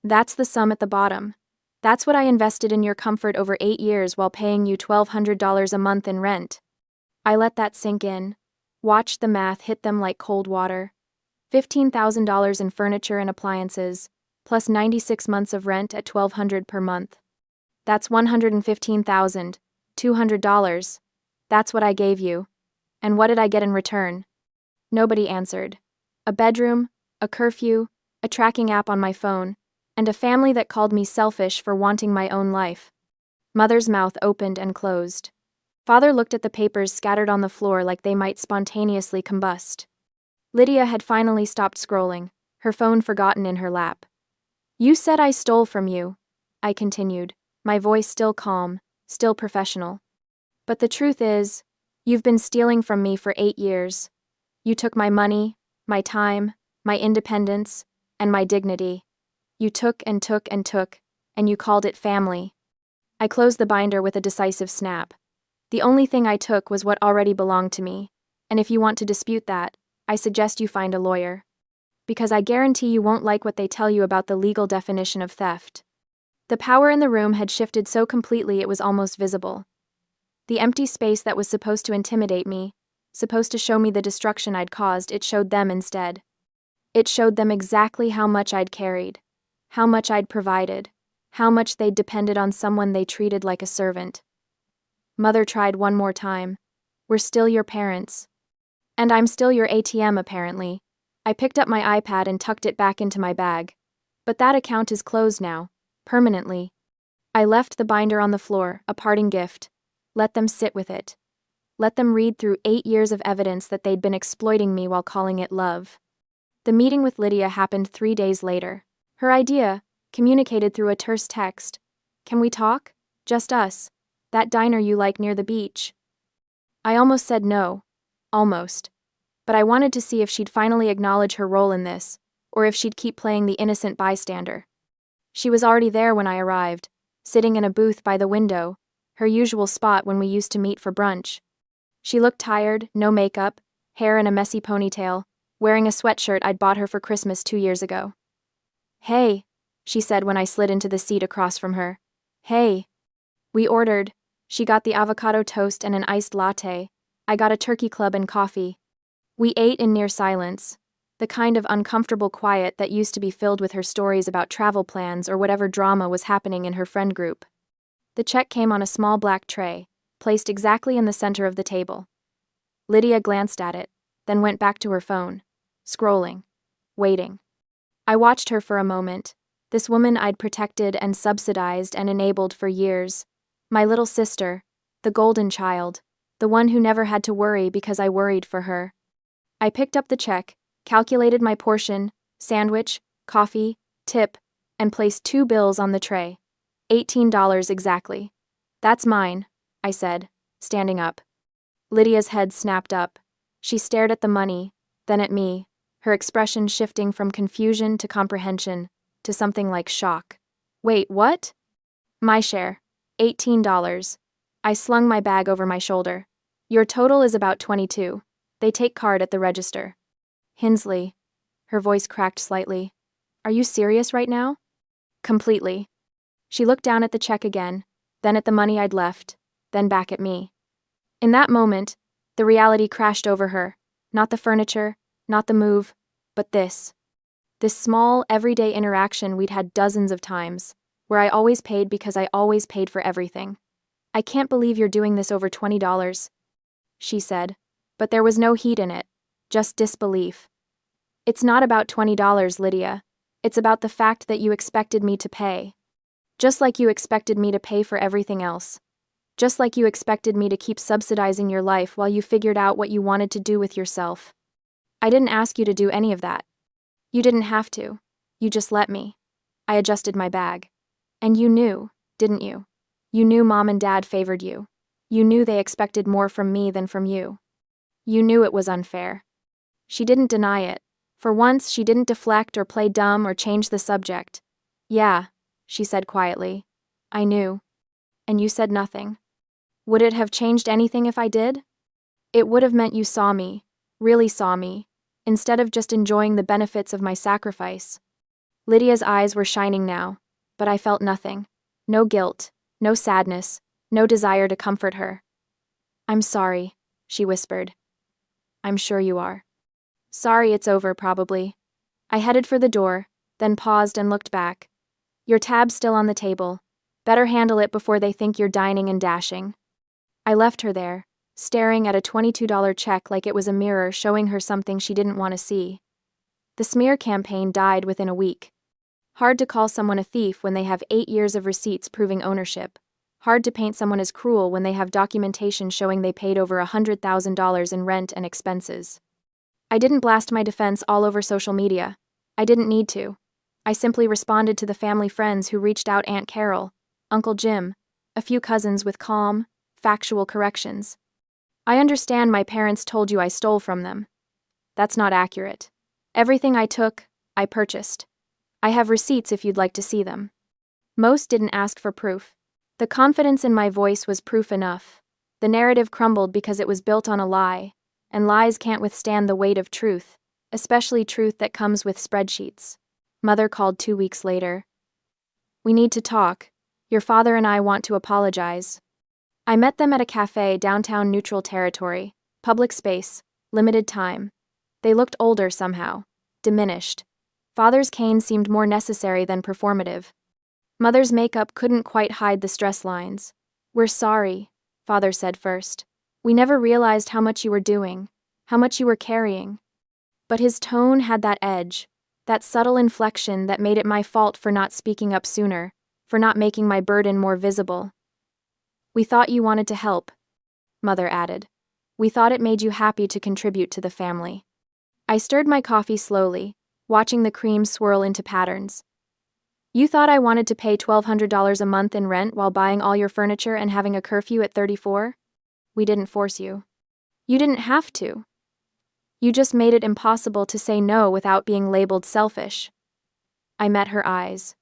That's the sum at the bottom. That's what I invested in your comfort over 8 years while paying you $1,200 a month in rent. I let that sink in. Watched the math hit them like cold water. $15,000 in furniture and appliances, plus 96 months of rent at $1,200 per month. That's $115,200. That's what I gave you. And what did I get in return? Nobody answered. A bedroom, a curfew, a tracking app on my phone, and a family that called me selfish for wanting my own life. Mother's mouth opened and closed. Father looked at the papers scattered on the floor like they might spontaneously combust. Lydia had finally stopped scrolling, her phone forgotten in her lap. You said I stole from you, I continued, my voice still calm, still professional. But the truth is, you've been stealing from me for 8 years. You took my money, my time, my independence, and my dignity. You took and took and took, and you called it family. I closed the binder with a decisive snap. The only thing I took was what already belonged to me, and if you want to dispute that, I suggest you find a lawyer. Because I guarantee you won't like what they tell you about the legal definition of theft. The power in the room had shifted so completely it was almost visible. The empty space that was supposed to intimidate me, supposed to show me the destruction I'd caused, it showed them instead. It showed them exactly how much I'd carried, how much I'd provided, how much they'd depended on someone they treated like a servant. Mother tried one more time. We're still your parents. And I'm still your ATM, apparently. I picked up my iPad and tucked it back into my bag. But that account is closed now, permanently. I left the binder on the floor, a parting gift. Let them sit with it. Let them read through 8 years of evidence that they'd been exploiting me while calling it love. The meeting with Lydia happened 3 days later. Her idea, communicated through a terse text. Can we talk? Just us. That diner you like near the beach. I almost said no. Almost. But I wanted to see if she'd finally acknowledge her role in this, or if she'd keep playing the innocent bystander. She was already there when I arrived, sitting in a booth by the window, her usual spot when we used to meet for brunch. She looked tired, no makeup, hair in a messy ponytail, wearing a sweatshirt I'd bought her for Christmas 2 years ago. Hey, she said when I slid into the seat across from her. Hey. We ordered. She got the avocado toast and an iced latte. I got a turkey club and coffee. We ate in near silence, the kind of uncomfortable quiet that used to be filled with her stories about travel plans or whatever drama was happening in her friend group. The check came on a small black tray, placed exactly in the center of the table. Lydia glanced at it, then went back to her phone, scrolling, waiting. I watched her for a moment, this woman I'd protected and subsidized and enabled for years. My little sister, the golden child, the one who never had to worry because I worried for her. I picked up the check, calculated my portion, sandwich, coffee, tip, and placed 2 bills on the tray. $18 exactly. That's mine, I said, standing up. Lydia's head snapped up. She stared at the money, then at me, her expression shifting from confusion to comprehension, to something like shock. Wait, what? My share. $18. I slung my bag over my shoulder. Your total is about 22. They take card at the register. Hinsley. Her voice cracked slightly. Are you serious right now? Completely. She looked down at the check again, then at the money I'd left, then back at me. In that moment, the reality crashed over her. Not the furniture, not the move, but this. This small, everyday interaction we'd had dozens of times, where I always paid because I always paid for everything. I can't believe you're doing this over $20, she said, but there was no heat in it, just disbelief. It's not about $20, Lydia. It's about the fact that you expected me to pay. Just like you expected me to pay for everything else. Just like you expected me to keep subsidizing your life while you figured out what you wanted to do with yourself. I didn't ask you to do any of that. You didn't have to. You just let me. I adjusted my bag. And you knew, didn't you? You knew Mom and Dad favored you. You knew they expected more from me than from you. You knew it was unfair. She didn't deny it. For once, she didn't deflect or play dumb or change the subject. Yeah, she said quietly. I knew. And you said nothing. Would it have changed anything if I did? It would have meant you saw me, really saw me, instead of just enjoying the benefits of my sacrifice. Lydia's eyes were shining now, but I felt nothing. No guilt, no sadness, no desire to comfort her. I'm sorry, she whispered. I'm sure you are. Sorry, it's over, probably. I headed for the door, then paused and looked back. Your tab's still on the table. Better handle it before they think you're dining and dashing. I left her there, staring at a $22 check like it was a mirror showing her something she didn't want to see. The smear campaign died within a week. Hard to call someone a thief when they have 8 years of receipts proving ownership. Hard to paint someone as cruel when they have documentation showing they paid over $100,000 in rent and expenses. I didn't blast my defense all over social media. I didn't need to. I simply responded to the family friends who reached out: Aunt Carol, Uncle Jim, a few cousins, with calm, factual corrections. I understand my parents told you I stole from them. That's not accurate. Everything I took, I purchased. I have receipts if you'd like to see them. Most didn't ask for proof. The confidence in my voice was proof enough. The narrative crumbled because it was built on a lie, and lies can't withstand the weight of truth, especially truth that comes with spreadsheets. Mother called 2 weeks later. We need to talk. Your father and I want to apologize. I met them at a cafe downtown, neutral territory, public space, limited time. They looked older somehow, diminished. Father's cane seemed more necessary than performative. Mother's makeup couldn't quite hide the stress lines. We're sorry, Father said first. We never realized how much you were doing, how much you were carrying. But his tone had that edge, that subtle inflection that made it my fault for not speaking up sooner, for not making my burden more visible. We thought you wanted to help, Mother added. We thought it made you happy to contribute to the family. I stirred my coffee slowly, watching the cream swirl into patterns. You thought I wanted to pay $1,200 a month in rent while buying all your furniture and having a curfew at 34? We didn't force you. You didn't have to. You just made it impossible to say no without being labeled selfish. I met her eyes.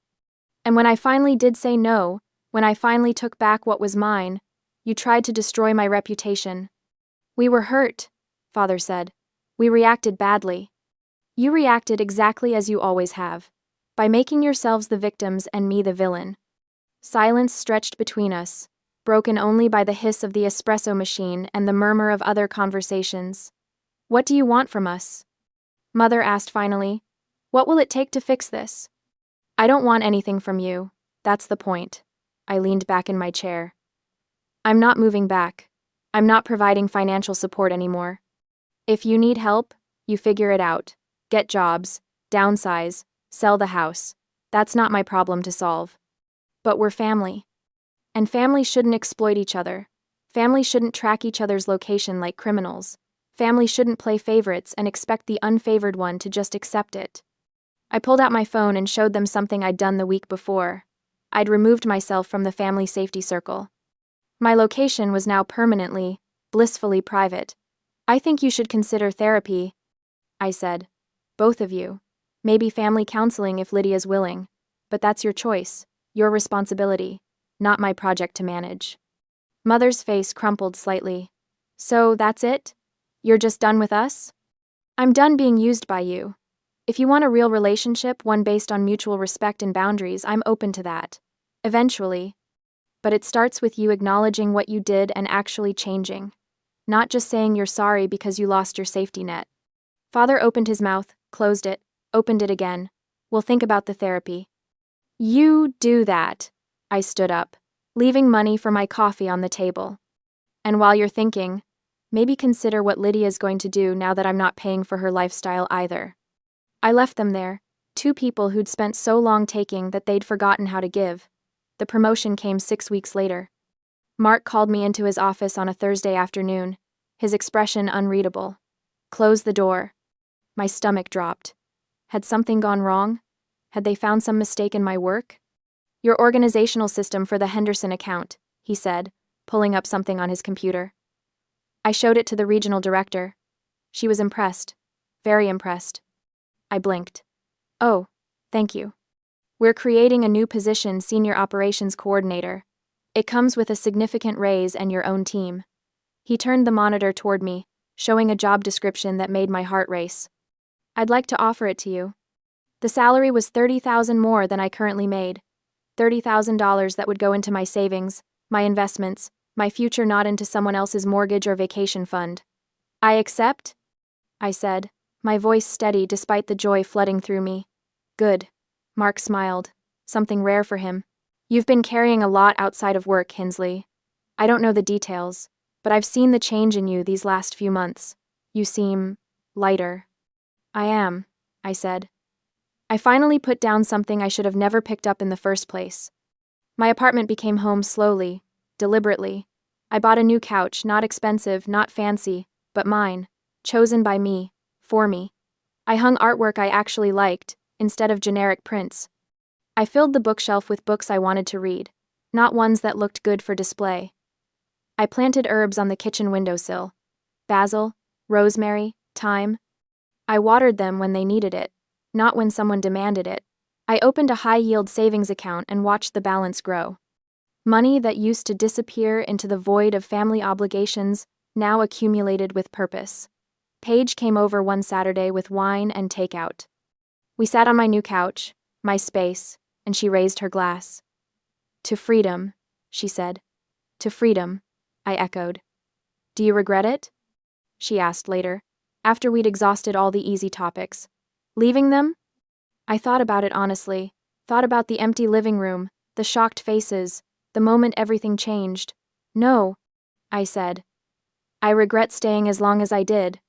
And when I finally did say no, when I finally took back what was mine, you tried to destroy my reputation. We were hurt, Father said. We reacted badly. You reacted exactly as you always have, by making yourselves the victims and me the villain. Silence stretched between us, broken only by the hiss of the espresso machine and the murmur of other conversations. What do you want from us? Mother asked finally. What will it take to fix this? I don't want anything from you. That's the point. I leaned back in my chair. I'm not moving back. I'm not providing financial support anymore. If you need help, you figure it out. Get jobs, downsize, sell the house. That's not my problem to solve. But we're family. And families shouldn't exploit each other. Families shouldn't track each other's location like criminals. Families shouldn't play favorites and expect the unfavored one to just accept it. I pulled out my phone and showed them something I'd done the week before. I'd removed myself from the family safety circle. My location was now permanently, blissfully private. I think you should consider therapy, I said. Both of you. Maybe family counseling if Lydia's willing. But that's your choice, your responsibility, not my project to manage. Mother's face crumpled slightly. So that's it? You're just done with us? I'm done being used by you. If you want a real relationship, one based on mutual respect and boundaries, I'm open to that. Eventually. But it starts with you acknowledging what you did and actually changing. Not just saying you're sorry because you lost your safety net. Father opened his mouth, closed it, opened it again. We'll think about the therapy. You do that. I stood up, leaving money for my coffee on the table. And while you're thinking, maybe consider what Lydia's going to do now that I'm not paying for her lifestyle either. I left them there, two people who'd spent so long taking that they'd forgotten how to give. The promotion came 6 weeks later. Mark called me into his office on a Thursday afternoon, his expression unreadable. Close the door. My stomach dropped. Had something gone wrong? Had they found some mistake in my work? Your organizational system for the Henderson account, he said, pulling up something on his computer. I showed it to the regional director. She was impressed. Very impressed. I blinked. Oh, thank you. We're creating a new position, Senior Operations Coordinator. It comes with a significant raise and your own team. He turned the monitor toward me, showing a job description that made my heart race. I'd like to offer it to you. The salary was $30,000 more than I currently made. $30,000 that would go into my savings, my investments, my future, not into someone else's mortgage or vacation fund. I accept, I said, my voice steady despite the joy flooding through me. Good. Mark smiled. Something rare for him. You've been carrying a lot outside of work, Hinsley. I don't know the details, but I've seen the change in you these last few months. You seem lighter. I am, I said. I finally put down something I should have never picked up in the first place. My apartment became home slowly, deliberately. I bought a new couch, not expensive, not fancy, but mine, chosen by me, for me. I hung artwork I actually liked, instead of generic prints. I filled the bookshelf with books I wanted to read, not ones that looked good for display. I planted herbs on the kitchen windowsill. Basil, rosemary, thyme. I watered them when they needed it, not when someone demanded it. I opened a high-yield savings account and watched the balance grow. Money that used to disappear into the void of family obligations now accumulated with purpose. Paige came over one Saturday with wine and takeout. We sat on my new couch, my space, and she raised her glass. To freedom, she said. To freedom, I echoed. Do you regret it? She asked later, after we'd exhausted all the easy topics. Leaving them? I thought about it honestly, thought about the empty living room, the shocked faces, the moment everything changed. No, I said. I regret staying as long as I did.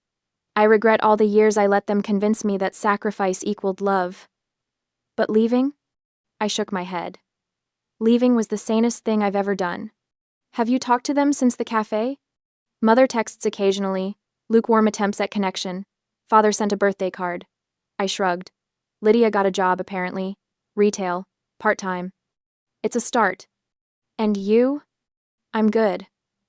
I regret all the years I let them convince me that sacrifice equaled love. But leaving? I shook my head. Leaving was the sanest thing I've ever done. Have you talked to them since the cafe? Mother texts occasionally, lukewarm attempts at connection. Father sent a birthday card. I shrugged. Lydia got a job, apparently. Retail. Part-time. It's a start. And you? I'm good.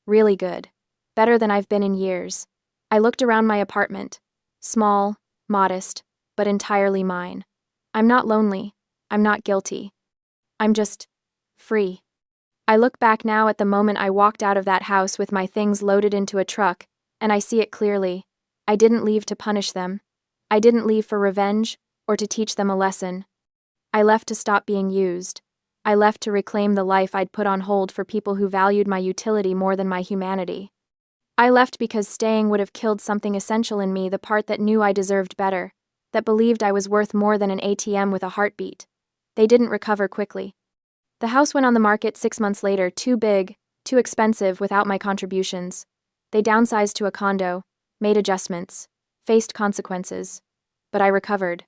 Really good. Better than I've been in years. I looked around my apartment. Small, modest, but entirely mine. I'm not lonely. I'm not guilty. I'm just free. I look back now at the moment I walked out of that house with my things loaded into a truck, and I see it clearly. I didn't leave to punish them. I didn't leave for revenge or to teach them a lesson. I left to stop being used. I left to reclaim the life I'd put on hold for people who valued my utility more than my humanity. I left because staying would have killed something essential in me, the part that knew I deserved better, that believed I was worth more than an ATM with a heartbeat. They didn't recover quickly. The house went on the market 6 months later, too big, too expensive without my contributions. They downsized to a condo, made adjustments, faced consequences. But I recovered.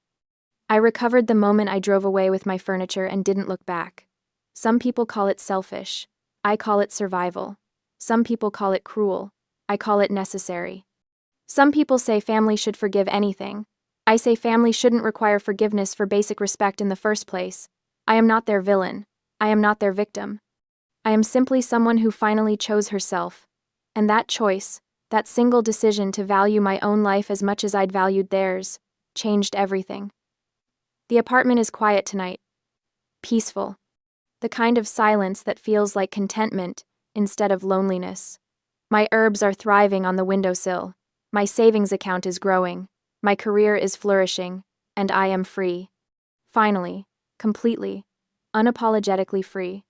I recovered the moment I drove away with my furniture and didn't look back. Some people call it selfish. I call it survival. Some people call it cruel. I call it necessary. Some people say family should forgive anything. I say family shouldn't require forgiveness for basic respect in the first place. I am not their villain. I am not their victim. I am simply someone who finally chose herself. And that choice, that single decision to value my own life as much as I'd valued theirs, changed everything. The apartment is quiet tonight. Peaceful. The kind of silence that feels like contentment instead of loneliness. My herbs are thriving on the windowsill. My savings account is growing. My career is flourishing. And I am free. Finally. Completely. Unapologetically free.